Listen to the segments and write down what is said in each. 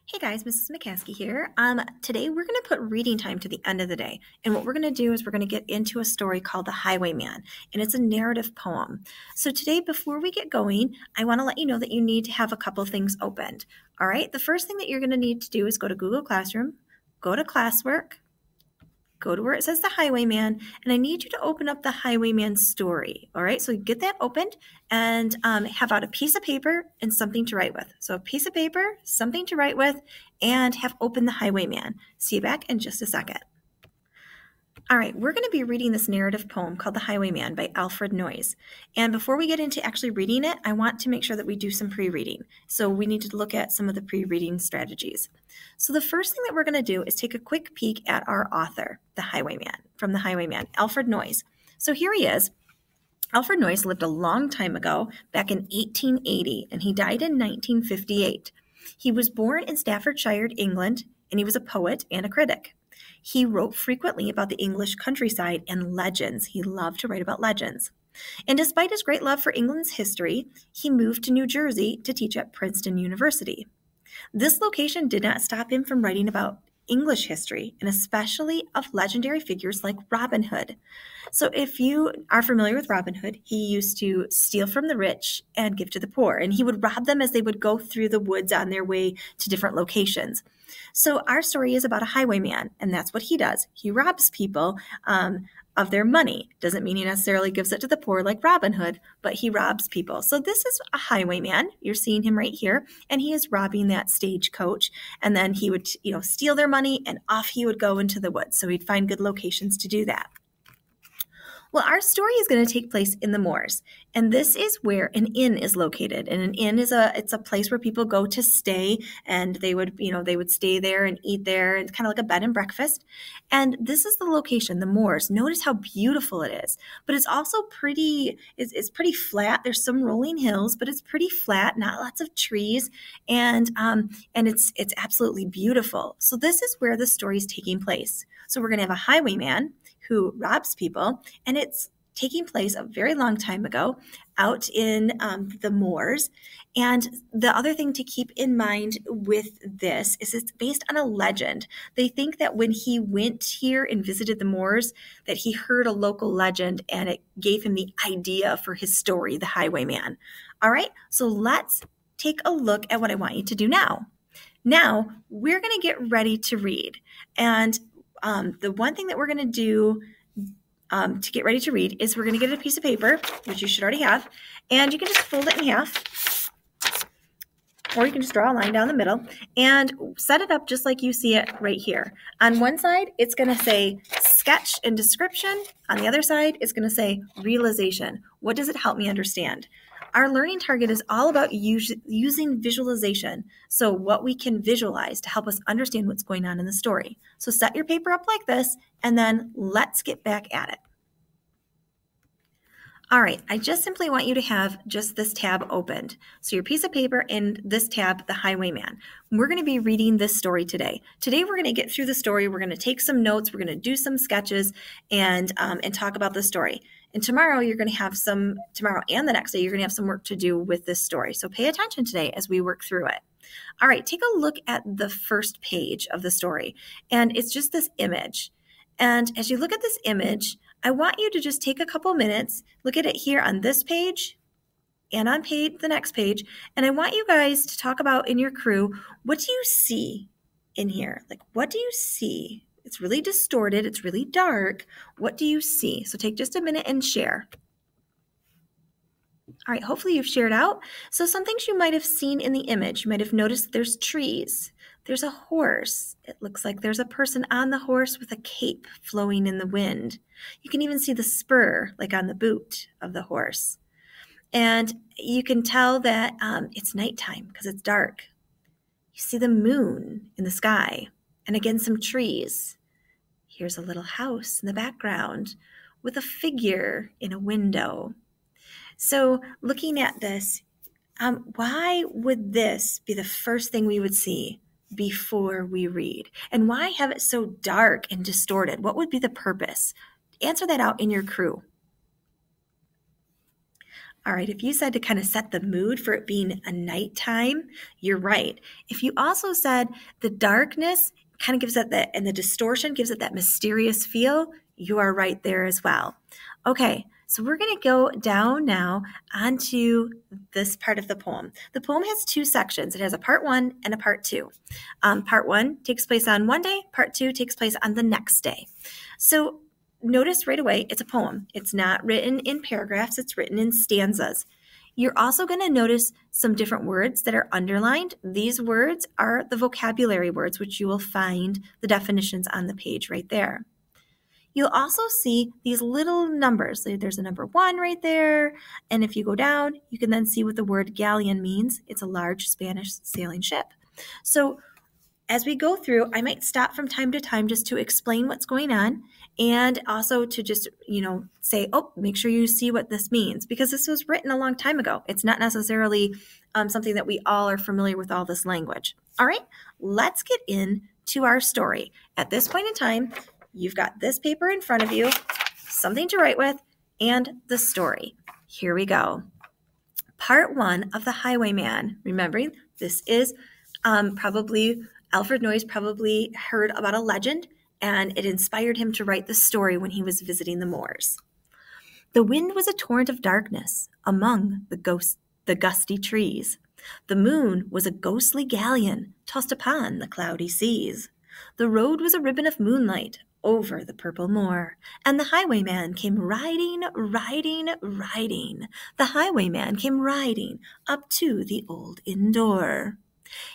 Hey guys, Mrs. McCaskey here. Today we're going to put reading time to the end of the day. And what we're going to do is we're going to get into a story called The Highwayman, and it's a narrative poem. So today, before we get going, I want to let you know that you need to have a couple things opened. All right, the first thing that you're going to need to do is go to Google Classroom, go to classwork, go to where it says The Highwayman, and I need you to open up the Highwayman story. All right, so get that opened and have out a piece of paper and something to write with. So a piece of paper, something to write with, and have open the Highwayman. See you back in just a second. All right, we're going to be reading this narrative poem called The Highwayman by Alfred Noyes. And before we get into actually reading it, I want to make sure that we do some pre-reading. So we need to look at some of the pre-reading strategies. So the first thing that we're going to do is take a quick peek at our author, The Highwayman, from The Highwayman, Alfred Noyes. So here he is. Alfred Noyes lived a long time ago, back in 1880, and he died in 1958. He was born in Staffordshire, England, and he was a poet and a critic. He wrote frequently about the English countryside and legends. He loved to write about legends. And despite his great love for England's history, he moved to New Jersey to teach at Princeton University. This location did not stop him from writing about English history, and especially of legendary figures like Robin Hood. So if you are familiar with Robin Hood, he used to steal from the rich and give to the poor, and he would rob them as they would go through the woods on their way to different locations. So our story is about a highwayman, and that's what he does. He robs people of their money. Doesn't mean he necessarily gives it to the poor like Robin Hood, but he robs people. So this is a highwayman. You're seeing him right here, and he is robbing that stagecoach. And then he would, steal their money, and off he would go into the woods. So he'd find good locations to do that. Well, our story is going to take place in the moors, and this is where an inn is located. And an inn it's a place where people go to stay, and they would stay there and eat there, and kind of like a bed and breakfast. And this is the location, the moors. Notice how beautiful it is, but it's also pretty. It's pretty flat. There's some rolling hills, but it's pretty flat. Not lots of trees, and it's absolutely beautiful. So this is where the story is taking place. So we're going to have a highwayman who robs people, and it's taking place a very long time ago out in the moors. And the other thing to keep in mind with this is it's based on a legend. They think that when he went here and visited the moors, that he heard a local legend and it gave him the idea for his story, The Highwayman. All right, so let's take a look at what I want you to do now. Now, we're going to get ready to read. And the one thing that we're going to do to get ready to read is we're going to get a piece of paper, which you should already have, and you can just fold it in half, or you can just draw a line down the middle and set it up just like you see it right here. On one side, it's going to say sketch and description. On the other side, it's going to say realization. What does it help me understand? Our learning target is all about using visualization, so what we can visualize to help us understand what's going on in the story. So set your paper up like this, and then let's get back at it. All right, I just simply want you to have just this tab opened. So your piece of paper and this tab, The Highwayman. We're going to be reading this story today. Today we're going to get through the story. We're going to take some notes. We're going to do some sketches and talk about the story. And tomorrow and the next day, you're going to have some work to do with this story. So pay attention today as we work through it. All right, take a look at the first page of the story. And it's just this image. And as you look at this image, I want you to just take a couple minutes, look at it here on this page and on the next page. And I want you guys to talk about in your crew, what do you see in here? Like, what do you see? It's really distorted. It's really dark. What do you see? So take just a minute and share. All right, hopefully you've shared out. So some things you might have seen in the image. You might have noticed there's trees. There's a horse. It looks like there's a person on the horse with a cape flowing in the wind. You can even see the spur, like on the boot of the horse. And you can tell that it's nighttime because it's dark. You see the moon in the sky, and again, some trees. Here's a little house in the background with a figure in a window. So looking at this, why would this be the first thing we would see before we read? And why have it so dark and distorted? What would be the purpose? Answer that out in your crew. All right, if you said to kind of set the mood for it being a nighttime, you're right. If you also said the darkness kind of gives it that, and the distortion gives it that mysterious feel, you are right there as well. Okay, so we're going to go down now onto this part of the poem. The poem has two sections. It has a part 1 and a part 2. Part 1 takes place on one day, part 2 takes place on the next day. So notice right away, it's a poem. It's not written in paragraphs, it's written in stanzas. You're also going to notice some different words that are underlined. These words are the vocabulary words, which you will find the definitions on the page right there. You'll also see these little numbers. There's a number 1 right there. And if you go down, you can then see what the word galleon means. It's a large Spanish sailing ship. So as we go through, I might stop from time to time just to explain what's going on and also to just, say, oh, make sure you see what this means, because this was written a long time ago. It's not necessarily something that we all are familiar with all this language. All right, let's get into our story. At this point in time, you've got this paper in front of you, something to write with, and the story. Here we go. Part 1 of The Highwayman. Remembering, this is probably Alfred Noyes probably heard about a legend, and it inspired him to write the story when he was visiting the moors. The wind was a torrent of darkness among the gusty trees. The moon was a ghostly galleon tossed upon the cloudy seas. The road was a ribbon of moonlight over the purple moor, and the highwayman came riding, riding, riding. The highwayman came riding up to the old inn door.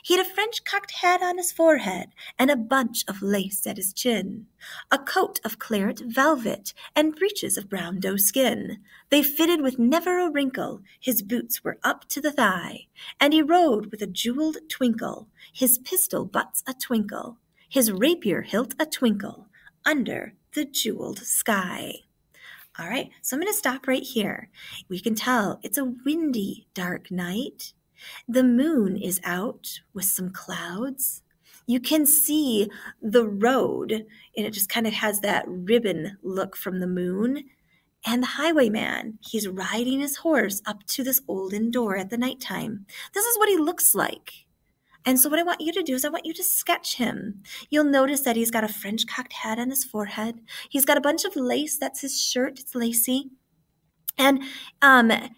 He had a French cocked hat on his forehead and a bunch of lace at his chin, a coat of claret velvet and breeches of brown doe skin. They fitted with never a wrinkle, his boots were up to the thigh, and he rode with a jeweled twinkle, his pistol butts a twinkle, his rapier hilt a twinkle, under the jeweled sky. All right, so I'm going to stop right here. We can tell it's a windy, dark night. The moon is out with some clouds. You can see the road, and it just kind of has that ribbon look from the moon. And the highwayman, he's riding his horse up to this old inn door at the nighttime. This is what he looks like. And so what I want you to do is I want you to sketch him. You'll notice that he's got a French cocked hat on his forehead. He's got a bunch of lace. That's his shirt. It's lacy. And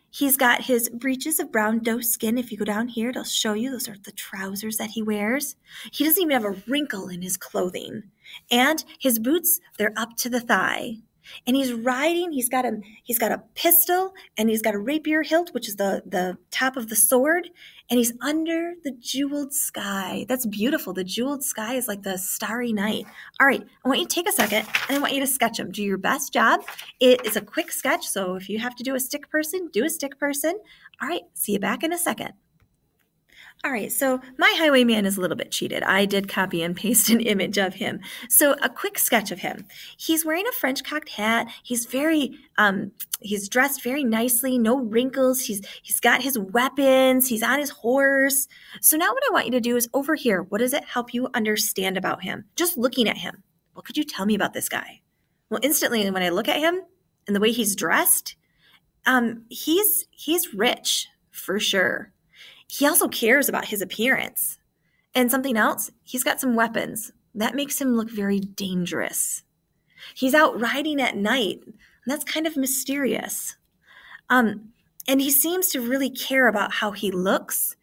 he's got his breeches of brown doe skin. If you go down here, it'll show you those are the trousers that he wears. He doesn't even have a wrinkle in his clothing. And his boots, they're up to the thigh. And he's riding, he's got a pistol, and he's got a rapier hilt, which is the top of the sword, and he's under the jeweled sky. That's beautiful. The jeweled sky is like the starry night. All right, I want you to take a second, and I want you to sketch him. Do your best job. It is a quick sketch, so if you have to do a stick person, do a stick person. All right, see you back in a second. All right, so my highwayman is a little bit cheated. I did copy and paste an image of him. So a quick sketch of him. He's wearing a French cocked hat. He's he's dressed very nicely, no wrinkles. He's got his weapons. He's on his horse. So now what I want you to do is over here, what does it help you understand about him? Just looking at him. What could you tell me about this guy? Well, instantly when I look at him and the way he's dressed, he's rich for sure. He also cares about his appearance. And something else, he's got some weapons. That makes him look very dangerous. He's out riding at night. And that's kind of mysterious. And he seems to really care about how he looks.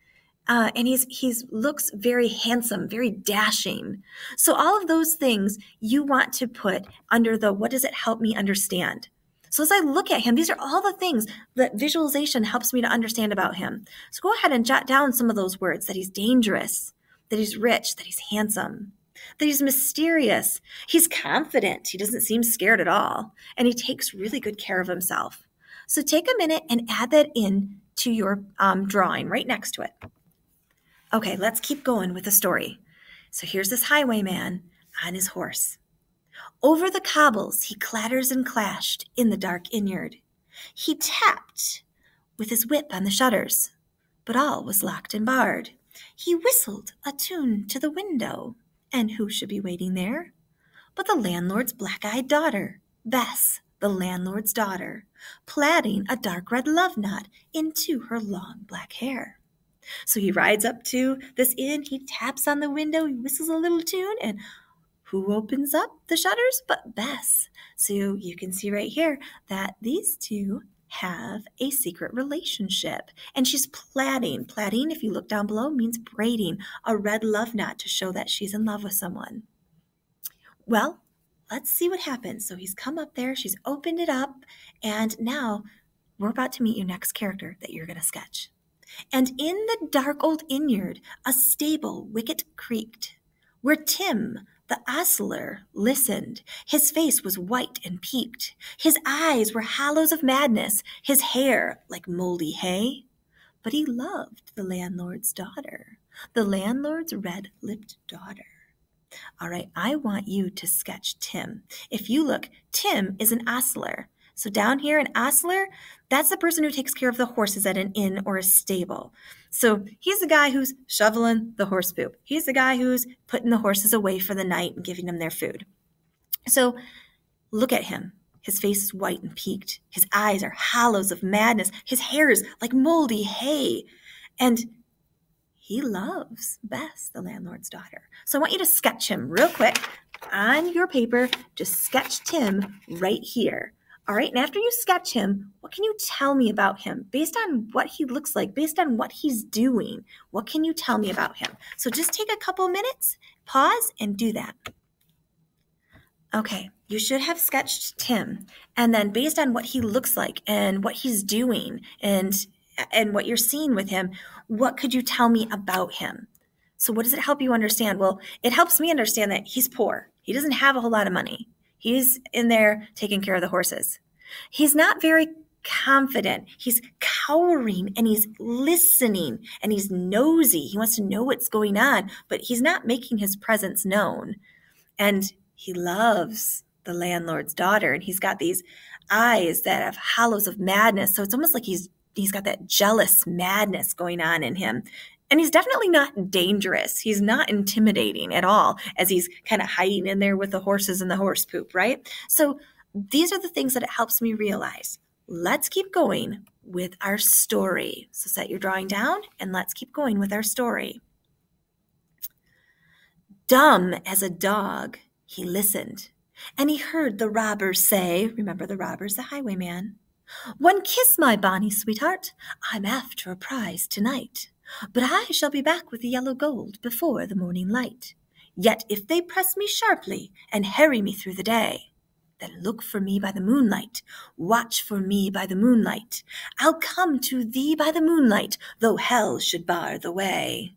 And he looks very handsome, very dashing. So all of those things you want to put under the what does it help me understand? So as I look at him, these are all the things that visualization helps me to understand about him. So go ahead and jot down some of those words, that he's dangerous, that he's rich, that he's handsome, that he's mysterious, he's confident, he doesn't seem scared at all, and he takes really good care of himself. So take a minute and add that in to your drawing right next to it. Okay, let's keep going with the story. So here's this highwayman on his horse. Over the cobbles he clatters and clashed in the dark innyard. He tapped with his whip on the shutters, but all was locked and barred. He whistled a tune to the window, and who should be waiting there but the landlord's black-eyed daughter, Bess, the landlord's daughter, plaiting a dark red love knot into her long black hair. So he rides up to this inn, he taps on the window, he whistles a little tune, and who opens up the shutters but Bess? So you can see right here that these two have a secret relationship. And she's plaiting. Plaiting, if you look down below, means braiding a red love knot to show that she's in love with someone. Well, let's see what happens. So he's come up there, she's opened it up, and now we're about to meet your next character that you're going to sketch. And in the dark old innyard, a stable wicket creaked, where Tim, the ostler, listened. His face was white and peaked. His eyes were hollows of madness, his hair like moldy hay. But he loved the landlord's daughter, the landlord's red-lipped daughter. All right, I want you to sketch Tim. If you look, Tim is an ostler. So down here, an ostler, that's the person who takes care of the horses at an inn or a stable. So he's the guy who's shoveling the horse poop. He's the guy who's putting the horses away for the night and giving them their food. So look at him. His face is white and peaked. His eyes are hollows of madness. His hair is like moldy hay. And he loves Bess, the landlord's daughter. So I want you to sketch him real quick on your paper. Just sketch Tim right here. All right, and after you sketch him, what can you tell me about him? Based on what he looks like, based on what he's doing, what can you tell me about him? So just take a couple minutes, pause, and do that. Okay, you should have sketched Tim, and then based on what he looks like and what he's doing and what you're seeing with him, what could you tell me about him? So what does it help you understand? Well, it helps me understand that he's poor. He doesn't have a whole lot of money. He's in there taking care of the horses. He's not very confident. He's cowering and he's listening and he's nosy. He wants to know what's going on, but he's not making his presence known. And he loves the landlord's daughter, and he's got these eyes that have hollows of madness. So it's almost like he's got that jealous madness going on in him. And he's definitely not dangerous. He's not intimidating at all as he's kind of hiding in there with the horses and the horse poop, right? So these are the things that it helps me realize. Let's keep going with our story. So set your drawing down and let's keep going with our story. Dumb as a dog, he listened, and he heard the robbers say, remember the robbers, the highwayman, "One kiss, my bonny sweetheart, I'm after a prize tonight. But I shall be back with the yellow gold before the morning light. Yet if they press me sharply and harry me through the day, then look for me by the moonlight, watch for me by the moonlight. I'll come to thee by the moonlight, though hell should bar the way."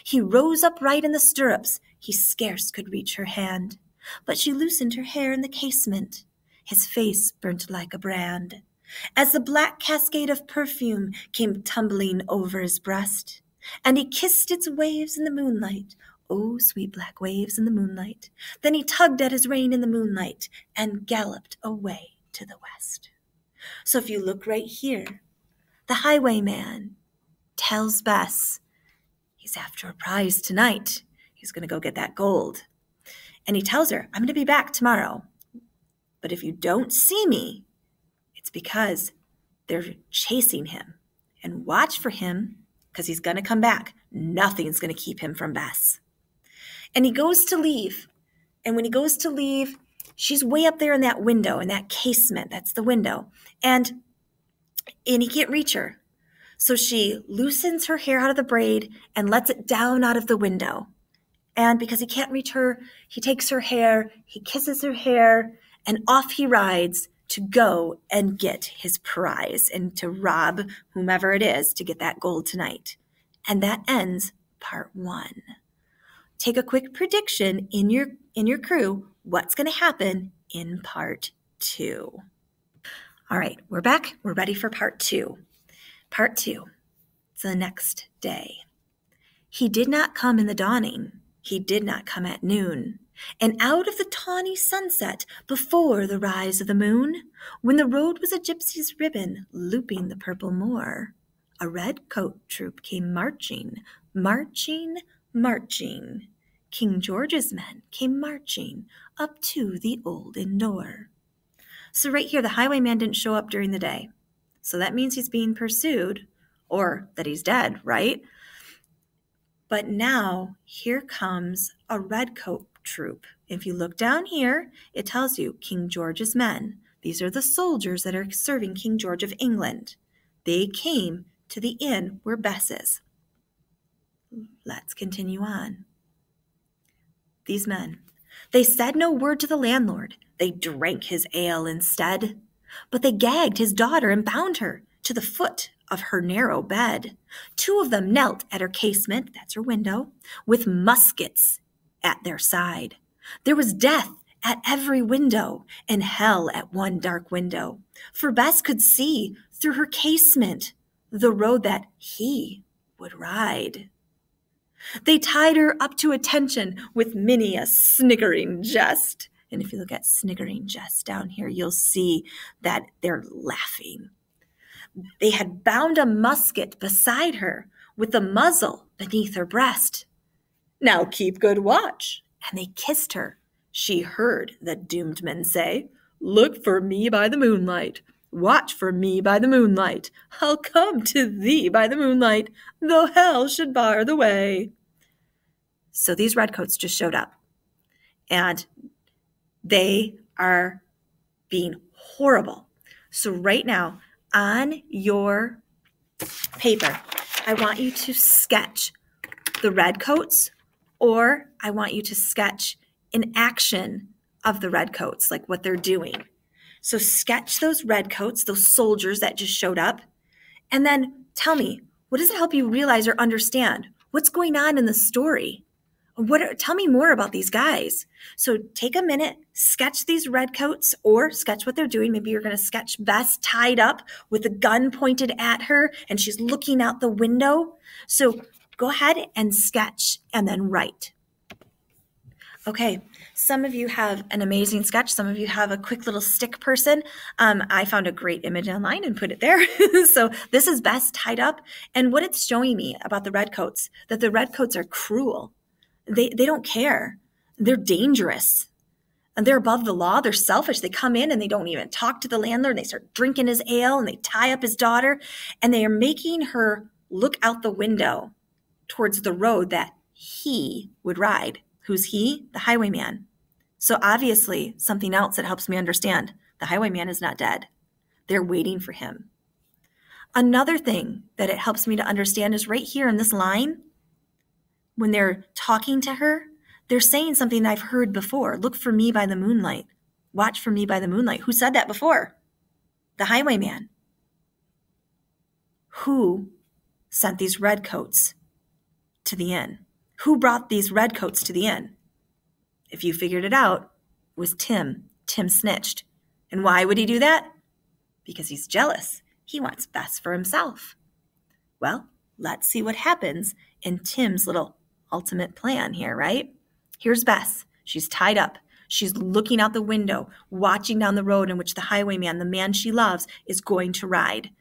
He rose upright in the stirrups, he scarce could reach her hand, but she loosened her hair in the casement. His face burnt like a brand, as the black cascade of perfume came tumbling over his breast, and he kissed its waves in the moonlight, oh, sweet black waves in the moonlight. Then he tugged at his rein in the moonlight and galloped away to the west. So if you look right here, the highwayman tells Bess he's after a prize tonight. He's going to go get that gold. And he tells her, I'm going to be back tomorrow. But if you don't see me, it's because they're chasing him. And watch for him, because he's going to come back. Nothing's going to keep him from Bess. And he goes to leave. And when he goes to leave, she's way up there in that window, in that casement. That's the window. And he can't reach her. So she loosens her hair out of the braid and lets it down out of the window. And because he can't reach her, he takes her hair, he kisses her hair, and off he rides to go and get his prize and to rob whomever it is to get that gold tonight. And that ends part 1. Take a quick prediction in your crew. What's going to happen in part 2? All right, we're back. We're ready for part 2. Part 2. It's the next day. He did not come in the dawning. He did not come at noon. And out of the tawny sunset, before the rise of the moon, when the road was a gypsy's ribbon looping the purple moor, a red coat troop came marching, marching, marching. King George's men came marching up to the old inn door. So right here, the highwayman didn't show up during the day. So that means he's being pursued or that he's dead, right? But now here comes a redcoat troop. If you look down here, it tells you King George's men. These are the soldiers that are serving King George of England. They came to the inn where Bess is. Let's continue on. These men, they said no word to the landlord. They drank his ale instead. But they gagged his daughter and bound her to the foot of her narrow bed. Two of them knelt at her casement, that's her window, with muskets at their side. There was death at every window and hell at one dark window. For Bess could see through her casement the road that he would ride. They tied her up to attention with many a sniggering jest. And if you look at sniggering jest down here, you'll see that they're laughing. They had bound a musket beside her with the muzzle beneath her breast. Now keep good watch. And they kissed her. She heard the doomed men say, look for me by the moonlight. Watch for me by the moonlight. I'll come to thee by the moonlight, though hell should bar the way. So these redcoats just showed up. And they are being horrible. So right now, on your paper, I want you to sketch the redcoats, or I want you to sketch an action of the redcoats, like what they're doing. So sketch those redcoats, those soldiers that just showed up, and then tell me, what does it help you realize or understand? What's going on in the story? Tell me more about these guys. So take a minute, sketch these redcoats, or sketch what they're doing. Maybe you're going to sketch Bess tied up with a gun pointed at her and she's looking out the window. So go ahead and sketch and then write. Okay, some of you have an amazing sketch. Some of you have a quick little stick person. I found a great image online and put it there. So this is Bess tied up. And what it's showing me about the redcoats, that the redcoats are cruel. They don't care. They're dangerous. And they're above the law. They're selfish. They come in and they don't even talk to the landlord. They start drinking his ale and they tie up his daughter. And they are making her look out the window towards the road that he would ride. Who's he? The highwayman. So obviously something else that helps me understand. The highwayman is not dead. They're waiting for him. Another thing that it helps me to understand is right here in this line. When they're talking to her, they're saying something I've heard before. Look for me by the moonlight. Watch for me by the moonlight. Who said that before? The highwayman. Who sent these redcoats to the inn? Who brought these redcoats to the inn? If you figured it out, it was Tim. Tim snitched. And why would he do that? Because he's jealous. He wants Bess for himself. Well, let's see what happens in Tim's little ultimate plan here, right? Here's Bess. She's tied up. She's looking out the window, watching down the road in which the highwayman, the man she loves, is going to ride.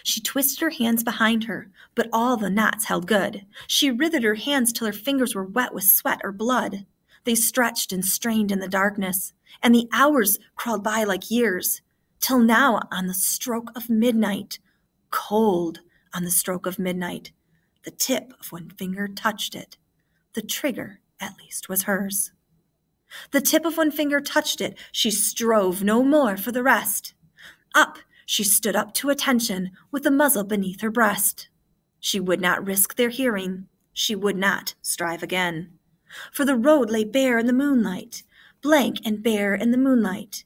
She twisted her hands behind her, but all the knots held good. She writhed her hands till her fingers were wet with sweat or blood. They stretched and strained in the darkness, and the hours crawled by like years, till now on the stroke of midnight, cold on the stroke of midnight, the tip of one finger touched it. The trigger, at least, was hers. The tip of one finger touched it. She strove no more for the rest. Up, she stood up to attention with the muzzle beneath her breast. She would not risk their hearing. She would not strive again. For the road lay bare in the moonlight, blank and bare in the moonlight,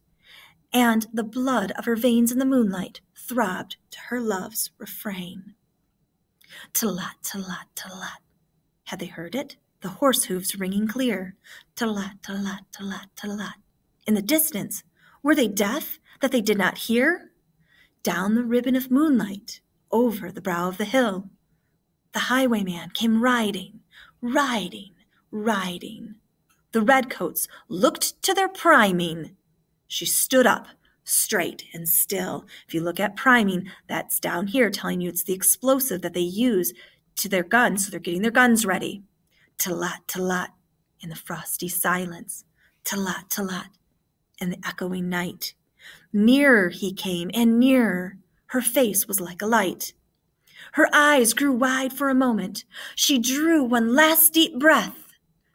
and the blood of her veins in the moonlight throbbed to her love's refrain. Talat, talat, talat. Had they heard it? The horse hooves ringing clear. Talat, talat, talat, talat. In the distance, were they deaf that they did not hear? Down the ribbon of moonlight, over the brow of the hill, the highwayman came riding, riding, riding. The redcoats looked to their priming. She stood up, straight and still. If you look at priming, that's down here telling you it's the explosive that they use to their guns, so they're getting their guns ready. Talat, talat, in the frosty silence. Talat, talat, in the echoing night. Nearer he came, and nearer. Her face was like a light. Her eyes grew wide for a moment. She drew one last deep breath.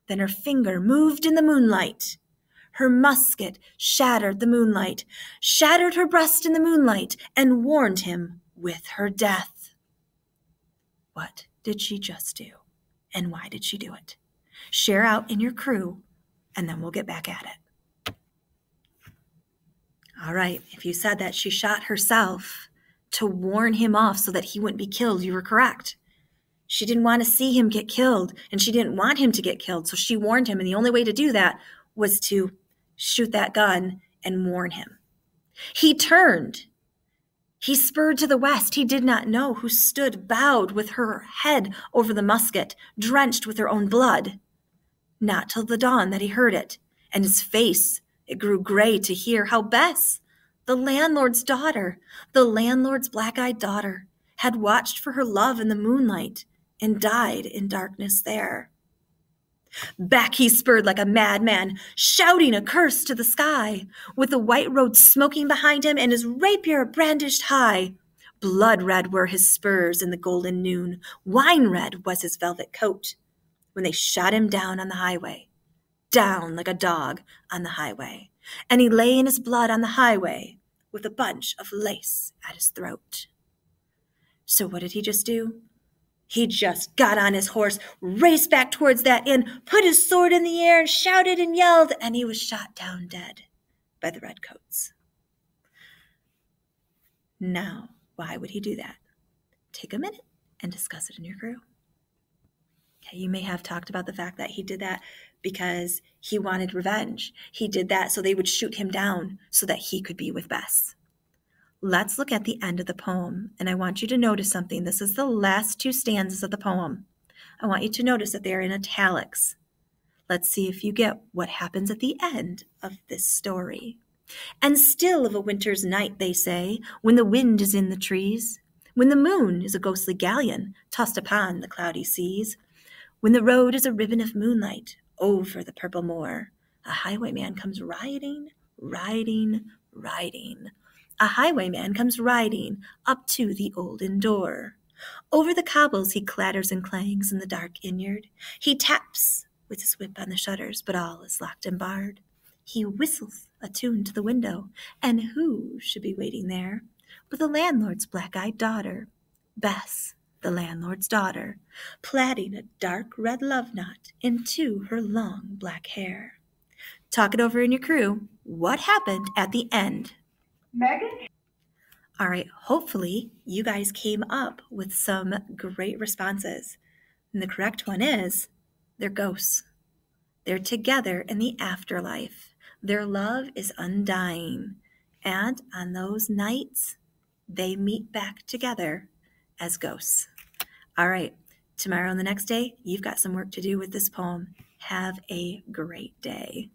Then her finger moved in the moonlight. Her musket shattered the moonlight, shattered her breast in the moonlight, and warned him with her death. What did she just do? And why did she do it? Share out in your crew, and then we'll get back at it. All right, if you said that she shot herself to warn him off so that he wouldn't be killed, you were correct. She didn't want to see him get killed, and she didn't want him to get killed, so she warned him, and the only way to do that was to shoot that gun and warn him. He turned. He spurred to the west. He did not know who stood bowed with her head over the musket, drenched with her own blood. Not till the dawn that he heard it, and his face, it grew gray to hear how Bess, the landlord's daughter, the landlord's black-eyed daughter, had watched for her love in the moonlight and died in darkness there. Back he spurred like a madman, shouting a curse to the sky, with the white road smoking behind him and his rapier brandished high. Blood red were his spurs in the golden noon, wine red was his velvet coat, when they shot him down on the highway, down like a dog on the highway, and he lay in his blood on the highway with a bunch of lace at his throat. So what did he just do? He just got on his horse, raced back towards that inn, put his sword in the air, and shouted and yelled, and he was shot down dead by the redcoats. Now, why would he do that? Take a minute and discuss it in your crew. Okay, you may have talked about the fact that he did that because he wanted revenge. He did that so they would shoot him down so that he could be with Bess. Let's look at the end of the poem, and I want you to notice something. This is the last two stanzas of the poem. I want you to notice that they're in italics. Let's see if you get what happens at the end of this story. And still of a winter's night, they say, when the wind is in the trees, when the moon is a ghostly galleon tossed upon the cloudy seas, when the road is a ribbon of moonlight over the purple moor, a highwayman comes riding, riding, riding. A highwayman comes riding up to the olden door. Over the cobbles he clatters and clangs in the dark innyard. He taps with his whip on the shutters, but all is locked and barred. He whistles a tune to the window, and who should be waiting there but the landlord's black-eyed daughter, Bess, the landlord's daughter, plaiting a dark red love knot into her long black hair. Talk it over in your crew. What happened at the end? Megan? All right, hopefully you guys came up with some great responses. And the correct one is, they're ghosts. They're together in the afterlife. Their love is undying. And on those nights, they meet back together as ghosts. All right, tomorrow and the next day, you've got some work to do with this poem. Have a great day.